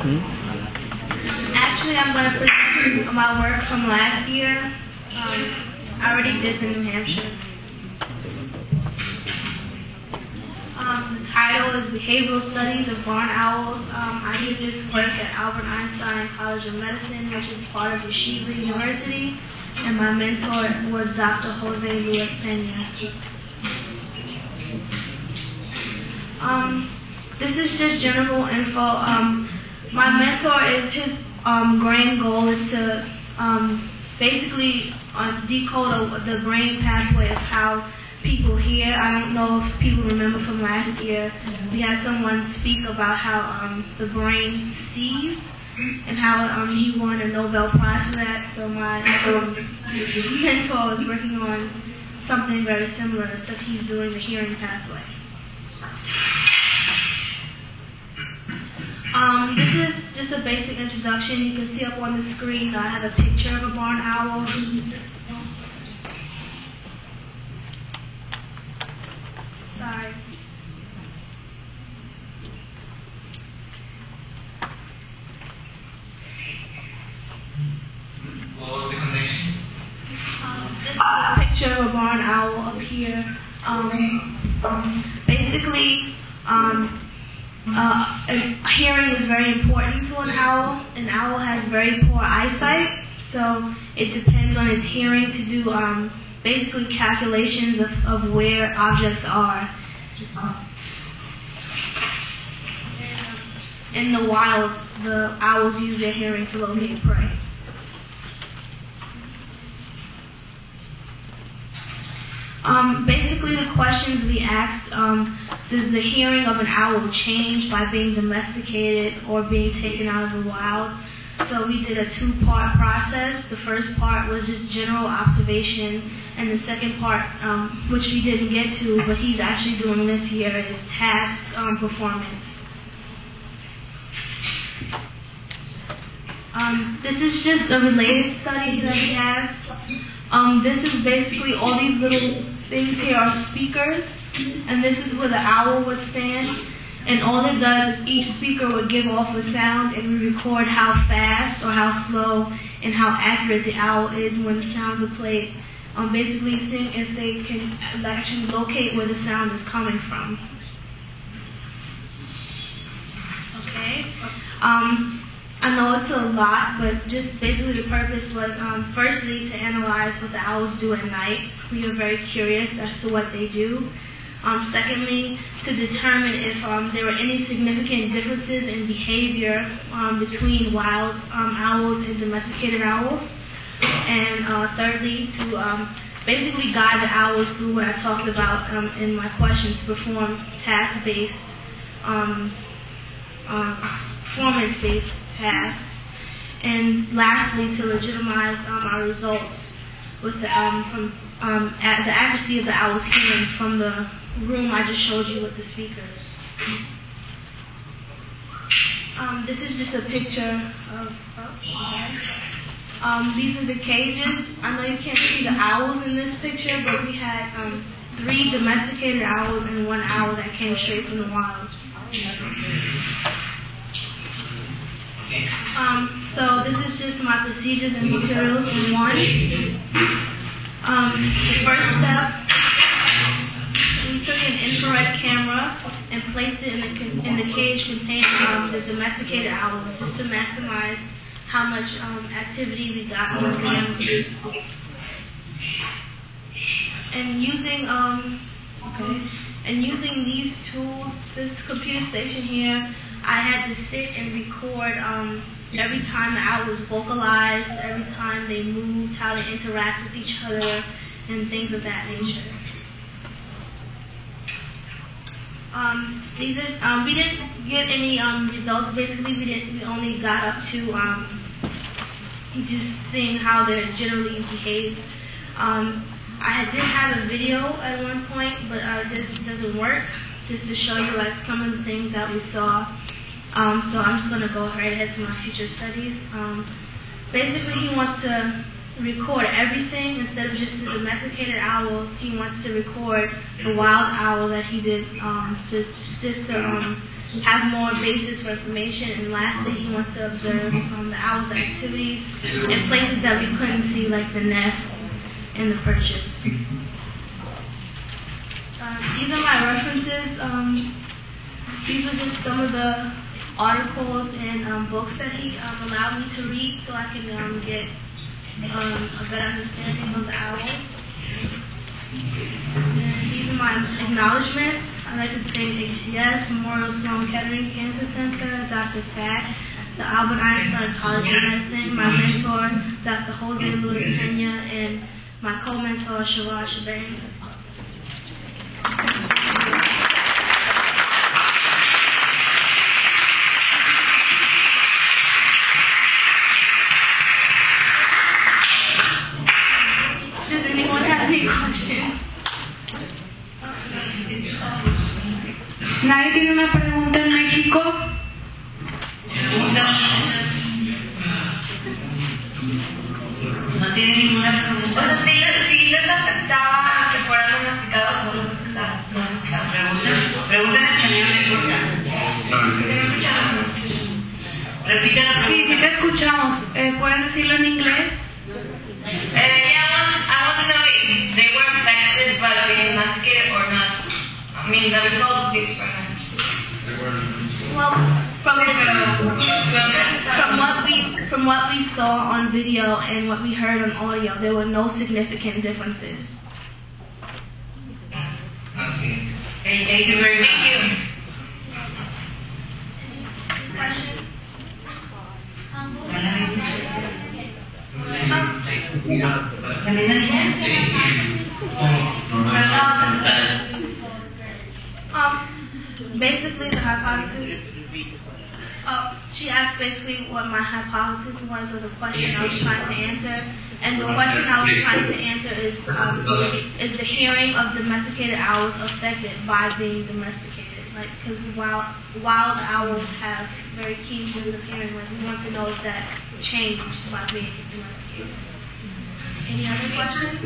Actually, I'm going to present my work from last year. I already did the New Hampshire. The title is Behavioral Studies of Barn Owls. I did this work at Albert Einstein College of Medicine, which is part of DeShaundra University, and my mentor was Dr. Jose Luis Pena. This is just general info. My mentor is his grand goal is to basically decode the brain pathway of how people hear. I don't know if people remember from last year, we had someone speak about how the brain sees and how he won a Nobel Prize for that. So my mentor was working on something very similar, except he's doing the hearing pathway. This is just a basic introduction. You can see up on the screen I have a picture of a barn owl. Sorry. What was the connection? This is a picture of a barn owl up here. Basically, hearing is very important to an owl. An owl has very poor eyesight, so it depends on its hearing to do basically calculations of where objects are. In the wild, the owls use their hearing to locate prey. Basically, the questions we asked, does the hearing of an owl change by being domesticated or being taken out of the wild? So we did a two-part process. The first part was just general observation, and the second part, which we didn't get to, but he's actually doing this year, is task performance. This is just a related study that he has. This is basically all these little things here are speakers, and this is where the owl would stand. And all it does is each speaker would give off a sound, and we record how fast or how slow and how accurate the owl is when the sounds are played. Basically seeing if they can actually locate where the sound is coming from. Okay. I know it's a lot, but just basically the purpose was firstly to analyze what the owls do at night. We are very curious as to what they do. Secondly, to determine if there were any significant differences in behavior between wild owls and domesticated owls. And thirdly, to basically guide the owls through what I talked about in my questions to perform task-based, performance-based tasks. And lastly, to legitimize our results with the accuracy of the owl's hearing from the room I just showed you with the speakers. This is just a picture of, these are the cages. I know you can't see the owls in this picture, but we had 3 domesticated owls and 1 owl that came straight from the wild. So this is just my procedures and materials in 1. The first step, we took an infrared camera and placed it in the cage containing the domesticated owls, just to maximize how much activity we got with them. And using these tools, this computer station here, I had to sit and record every time the owl was vocalized, every time they moved, how they interact with each other, and things of that nature. We didn't get any results. Basically, we only got up to just seeing how they generally behave. I did have a video at one point, but this doesn't work. Just to show you like some of the things that we saw. So I'm just going to go right ahead to my future studies. Basically, he wants to record everything instead of just the domesticated owls. He wants to record the wild owl that he did to have more basis for information. And lastly, he wants to observe the owl's activities in places that we couldn't see, like the nests and the perches. These are my references. These are just some of the articles and books that he allowed me to read so I can get a better understanding of the owls. And these are my acknowledgments. I'd like to thank HCS, Memorial Sloan Kettering Cancer Center, Dr. Sack, the Albert Einstein College of Medicine, my mentor, Dr. Jose Luis Pena, and my co-mentor, Sharad Shabane. Does anyone have any questions? ¿Nadie tiene una pregunta en México? No tiene ninguna pregunta. O sea, ¿sí les afectaba que fueran domesticados o no les afectaba? Pregunta en español, no importa. ¿Sí me escucharon? Repite la pregunta. Sí, sí te escuchamos. ¿Pueden decirlo en inglés? Yeah, I want to know if they were affected by being domesticated or not. I mean, the result of the experiment. Well, from what we saw on video and what we heard on audio, there were no significant differences. Okay. Thank you very much. Thank you. Questions? Basically, the hypothesis. She asked basically what my hypothesis was, or the question I was trying to answer. And the question I was trying to answer is the hearing of domesticated owls affected by being domesticated? Like, because wild owls have very keen sense of hearing. Like, we want to know if that changed by being domesticated. Any other questions?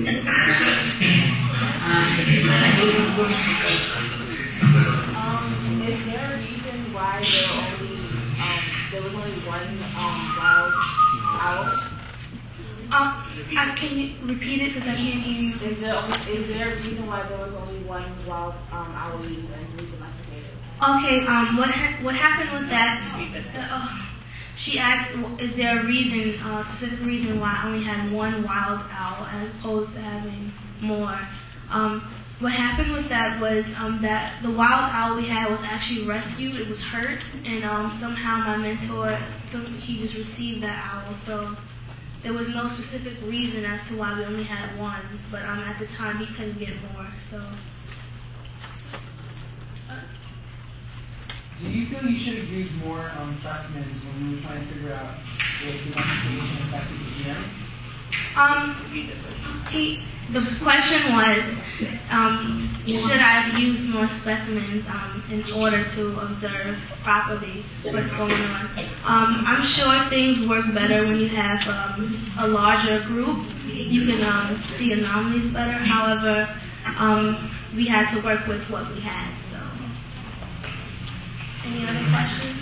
Is there a reason why there was only one wild owl? Can you repeat it because I can't hear you? Is there a reason why there was only one wild owl and three domesticated? Okay. What happened with that? She asked, is there a reason, specific reason why I only had one wild owl as opposed to having more? What happened with that was that the wild owl we had was actually rescued. It was hurt, and somehow my mentor, he just received that owl. So there was no specific reason as to why we only had one. But at the time, he couldn't get more. So. Do you feel you should have used more specimens when you were trying to figure out if the domestication affected the hearing? The question was, should I have used more specimens in order to observe properly what's going on? I'm sure things work better when you have a larger group. You can see anomalies better. However, we had to work with what we had. So, any other questions?